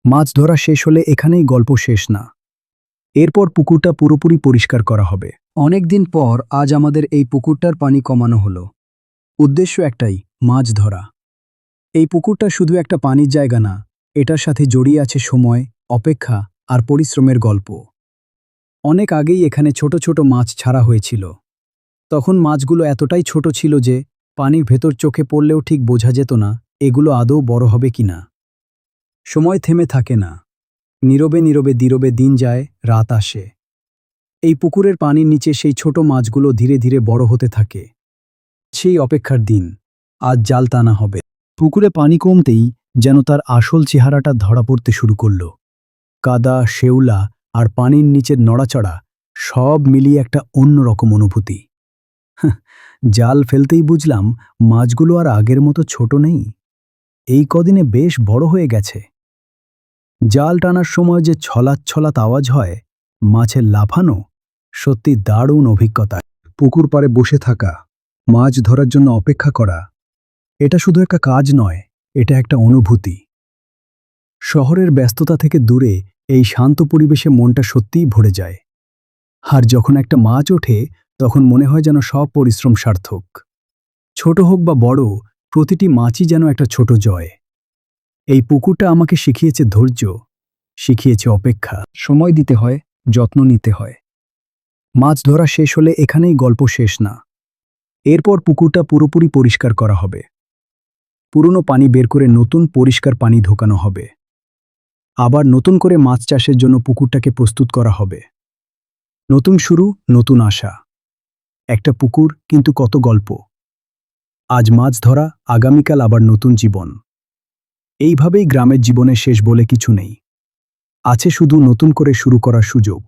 মাছ ধরা শেষ হলে এখানেই গল্প শেষ না। এরপর পুকুরটা পুরোপুরি পরিষ্কার করা হবে। অনেক দিন পর আজ আমাদের এই পুকুরটার পানি কমানো হলো। উদ্দেশ্য একটাই, মাছ ধরা। এই পুকুরটা শুধু একটা পানির জায়গা না, এটার সাথে জড়িয়ে আছে সময়, অপেক্ষা আর পরিশ্রমের গল্প। অনেক আগেই এখানে ছোট ছোট মাছ ছাড়া হয়েছিল। তখন মাছগুলো এতটাই ছোট ছিল যে পানির ভেতর চোখে পড়লেও ঠিক বোঝা যেত না এগুলো আদৌ বড় হবে কিনা। সময় থেমে থাকে না। নীরবে নীরবে নীরবে দিন যায়, রাত আসে। এই পুকুরের পানির নিচে সেই ছোট মাছগুলো ধীরে ধীরে বড় হতে থাকে। সেই অপেক্ষার দিন, আজ জাল টানা হবে। পুকুরে পানি কমতেই যেন তার আসল চেহারাটা ধরা পড়তে শুরু করল। কাদা, শেওলা আর পানির নিচের নড়াচড়া সব মিলিয়ে একটা অন্যরকম অনুভূতি। জাল ফেলতেই বুঝলাম মাছগুলো আর আগের মতো ছোট নেই, এই কদিনে বেশ বড় হয়ে গেছে। জাল টানার সময় যে ছলাৎ ছলাৎ আওয়াজ হয়, মাছের লাফানো, সত্যি দারুণ অভিজ্ঞতা। পুকুর পাড়ে বসে থাকা, মাছ ধরার জন্য অপেক্ষা করা, এটা শুধু একটা কাজ নয়, এটা একটা অনুভূতি। শহরের ব্যস্ততা থেকে দূরে এই শান্ত পরিবেশে মনটা সত্যিই ভরে যায়। আর যখন একটা মাছ ওঠে তখন মনে হয় যেন সব পরিশ্রম সার্থক। ছোট হোক বা বড়, প্রতিটি মাছই যেন একটা ছোট জয়। এই পুকুরটা আমাকে শিখিয়েছে ধৈর্য, শিখিয়েছে অপেক্ষা। সময় দিতে হয়, যত্ন নিতে হয়। মাছ ধরা শেষ হলে এখানেই গল্প শেষ না। এরপর পুকুরটা পুরোপুরি পরিষ্কার করা হবে। পুরনো পানি বের করে নতুন পরিষ্কার পানি ঢোকানো হবে। আবার নতুন করে মাছ চাষের জন্য পুকুরটাকে প্রস্তুত করা হবে। নতুন শুরু, নতুন আশা। একটা পুকুর, কিন্তু কত গল্প। আজ মাছ ধরা, আগামীকাল আবার নতুন জীবন। এইভাবেই গ্রামের জীবনের শেষ বলে কিছু নেই। আছে শুধু নতুন করে শুরু করার সুযোগ।